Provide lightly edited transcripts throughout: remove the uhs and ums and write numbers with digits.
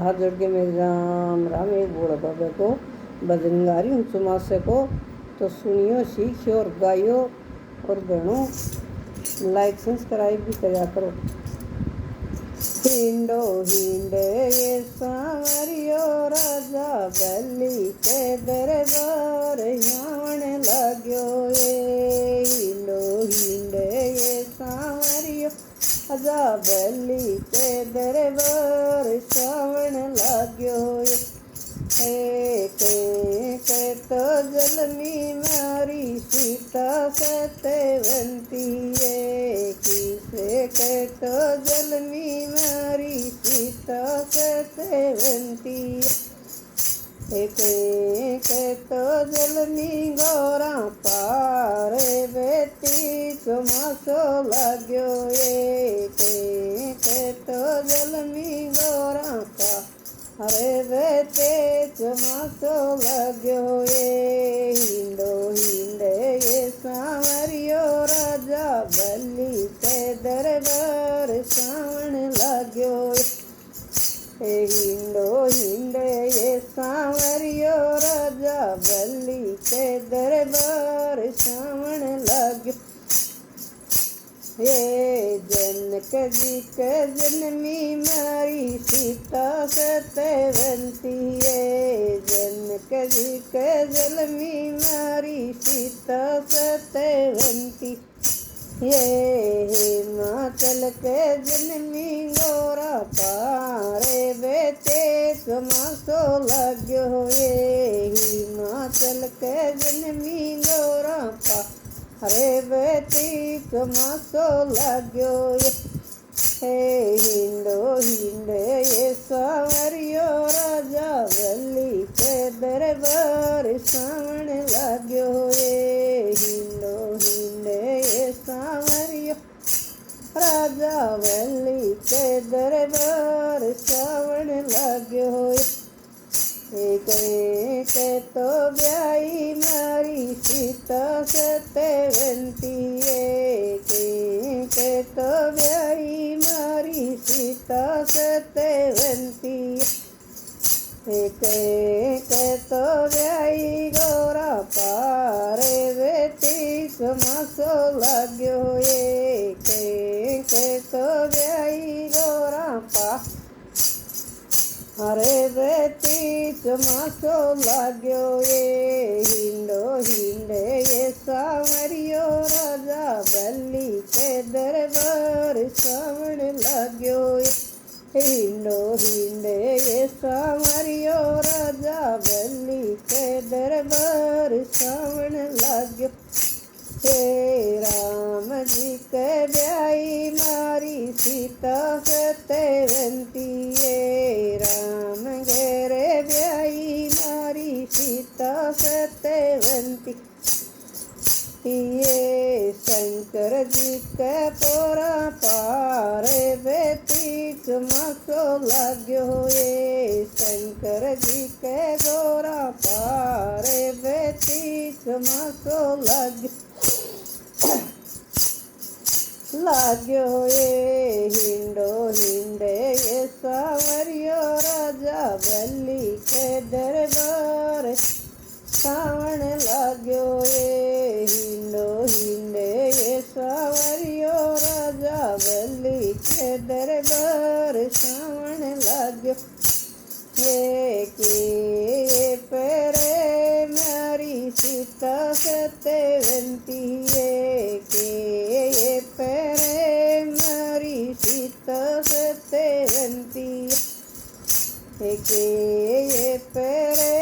हाथ जोड़ के मैं राम राम एक बूढ़ा बाबा को भजन गा रही हूँ चुमासे को। तो सुनियो, सीखियो और गाइयो और बहनों लाइक सब्सक्राइब भी करा करो। हिंडो हिंडे ये सांवरियो राजा बल्ली के दरबार आने लाग्यो ये। हिंडो हिंडे ये सांवरियो राजा बल्ली के दरबार सावन लाग्यो ये। के तो जलमी मारी सीता सत्यवंती है। किसे के तो जलमी मारी सीता सत्यवंती है। के तो जलमी गौरा पारे बेटी चुमासो लाग्यो ये। के तो जलमी गौरा पा अरे बेटे चुमासो लाग्यो ये। हिंडो हिंडे ये सांवरियो राजा बल्ली के दरबार सावन लाग्यो ये। हिंडो हिंडे ये सांवरियो राजा बल्ली के दरबार सावन लाग्यो ये। जनक जी के जन्मी मारी सीता सत्यवंती है। जनक जी के जन्मी मारी सीता सत्यवंती ये। हिमाचल के जन्मी गौरा पारे बेटे चुमासो लाग्यो ये। हिमाचल के जन्मी गौरा पा अरे बेटी चुमासो लाग्यो ये। हिंडो हिंडे ये सांवरियो राजा बल्ली के दरबार सावन लाग्यो ये। हिंडो हिंडे ये सांवरियो राजा बल्ली के दरबार सावन लाग्यो ये। के तो ब्याई मारी सीता सत्यवंती है। के तो ब्याई मारी सीता सत्यवंती है। के तो ब्याई गौरा पारे बेटी चुमासो लाग्यो ये। के तो ब्याई गौरा पा अरे बेटी चुमासो लाग्यो ये। हिंडो हिंडे ये सांवरियो राजा बल्ली के दरबार सावन लाग्यो ये। हिंडो हिंडे ये सांवरियो राजा बल्ली के दरबार सावन लाग्यो हे। राम जी के ब्याई मारी सीता सत्यवंती ये। राम गेरे ब्याई मारी सीता सत्यवंती ये। शंकर जी के पोरा पारे बेटी चुमासो लाग्यो ये। शंकर जी के गोरा पारे बेटी चुमासो लाग्यो ये। हिंडो हिंडे ये सांवरियो राजा बल्ली के दरबार सावन लाग्यो ये। हिंडो हिंडे ये सांवरियो राजा बल्ली के दरबार सावन लाग्यो ये। के पेरे मारी सीता सत्यवंती है। के पेरे मारी सीता सत्यवंती है। के पेरे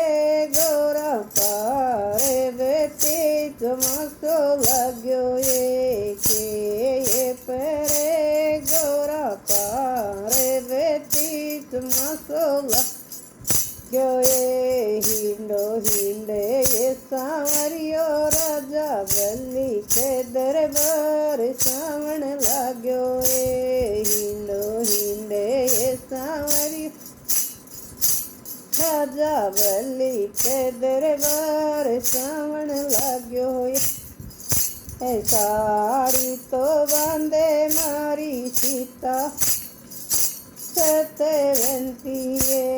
गौरा पारे बेटी चुमासो लाग्यो ये। के पेरे गौरा पारे बेटी चुमासो लाग्यो ये। हिंडो हिंडे ये सांवरियो राजा बल्ली के दरबार सावन लाग्यो ये। हिंडो हिंडे ये सांवरियो राजा बल्ली के दरबार सावन लाग्यो ये। साड़ी तो बांधे मारी सीता सत्यवंती ये।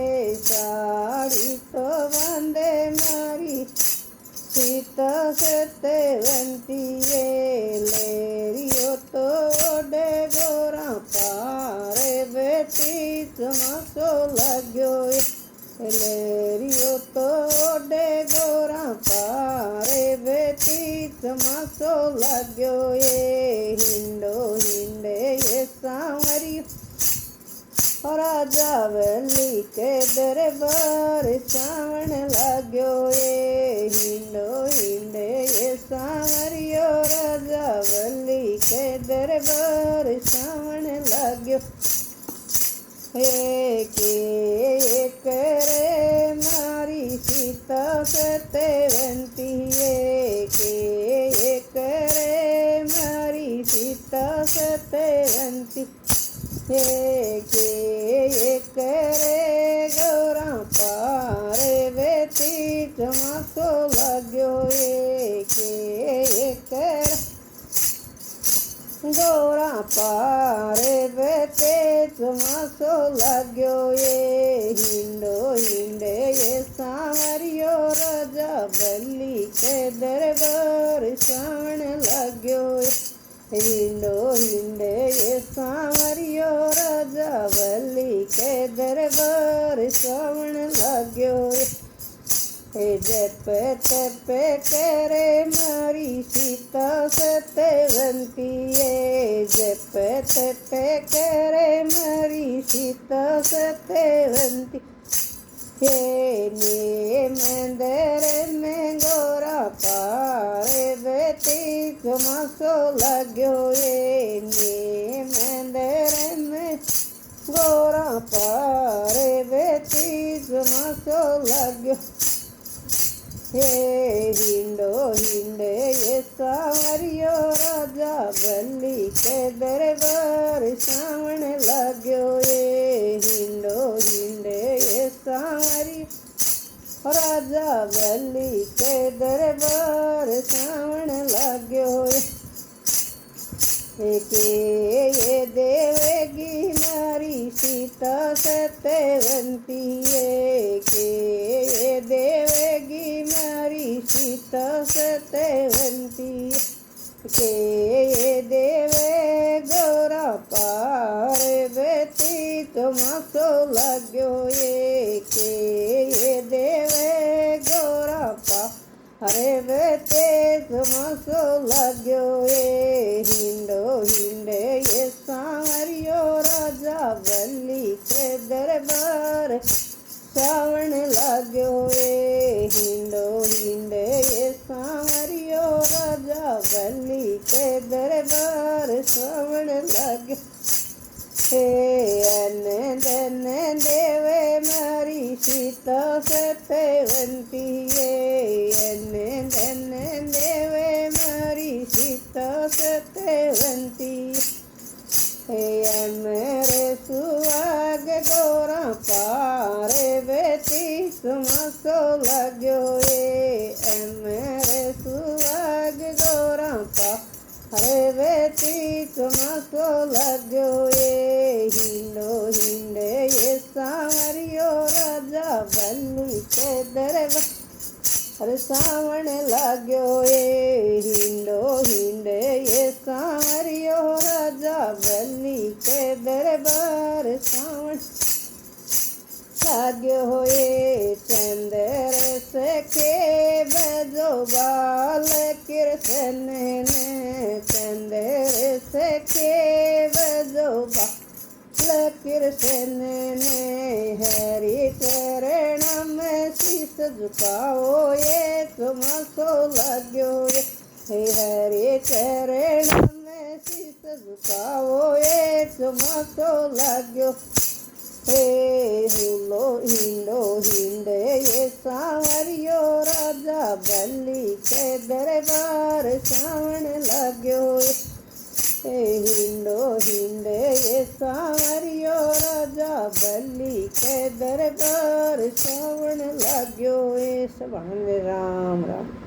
सत्यवंती ये लेरियो तो ओडे गोरा पारे बेटी चमासो लाग्यो लेरियो तो ओडे गोरा पारे बेटी चमासो लाग्यो ये हिंडो हिंडे ये सांवरियो राजा वल्ली के दरबार सावण लाग्यो ये हिंडो हिंडे ये सांवरियो राजा वल्ली के दरबार सावण लाग्यो एक रे मारी सीता सत्यवंती एक रे मारी सीता सत्यवंती एक रे गौरा पारे बेटी चमासो लाग्यो एक गौरा पारे बेटे चमासो लाग्यो ये हिंडो हिंडे ये सांवरियो राजा बल्ली के दरबार सावण लाग्यो हिंडो हिंडे ये सांवरियो राजा बल्ली के दरबार सावण लाग्यो जप तप करे मारी सीता सत्यवंती जप तप करे मारी सीता सत्यवंती ने मंदिर में गोरा पारे बेटी चमासो लाग्यो ने मंदिर में गोरा पारे बेटी चमासो लाग्यो हिंडो हिंडे ये सांवरियो राजा बल्ली के दरबार सावण लाग्यो हिंडो हिंडे ये सांवरियो राजा बल्ली के दरबार सावण लाग्यो ये देवेगी नारी सीता सत्यवंती ये देवेगी नारी सीता सत्यवंती ये देवे गौरा पार बेटी चमासो लाग्यो ये देवे गौरा पार बेटे चमासो लाग्यो हिंडो हिंडे ये सांवरियो राजा बल्ली के दरबार सावण लाग्यो हिंडो हिंडे ये सांवरियो राजा बल्ली के दरबार सावण लाग्यो अन धन देवे मारी सीता सत्यवंती अन धन देवे मारी सीता सत्यवंती मेरे सुहाग गोरा पारे बेटी चमासो लाग्यो मेरे सुहाग गोरा पारे बेटी चमासो लाग्यो हिंडो हिंडे ये सांवरियो राजा बल्ली के दरबार सावण लाग्यो हिंडो हिंडे ये सांवरियो राजा बल्ली के दरबार सावण लाग्यो चंद्र सखे बजो बाल कृष्ण ने चंद्र सखे बजो बाल कृष्ण ने हरि चरण में शीस झुकाओ ये चमासो लाग्यो हरि चरण में शीस झुकाओ ये चमासो लाग्यो हिंडो हिंडो हिंडे ये सांवरियो राजा बल्ली के दरबार सावण लाग्यो हिंडो हिंडे ये सांवरियो राजा बल्ली के दरबार सावण लाग्यो सब राम राम।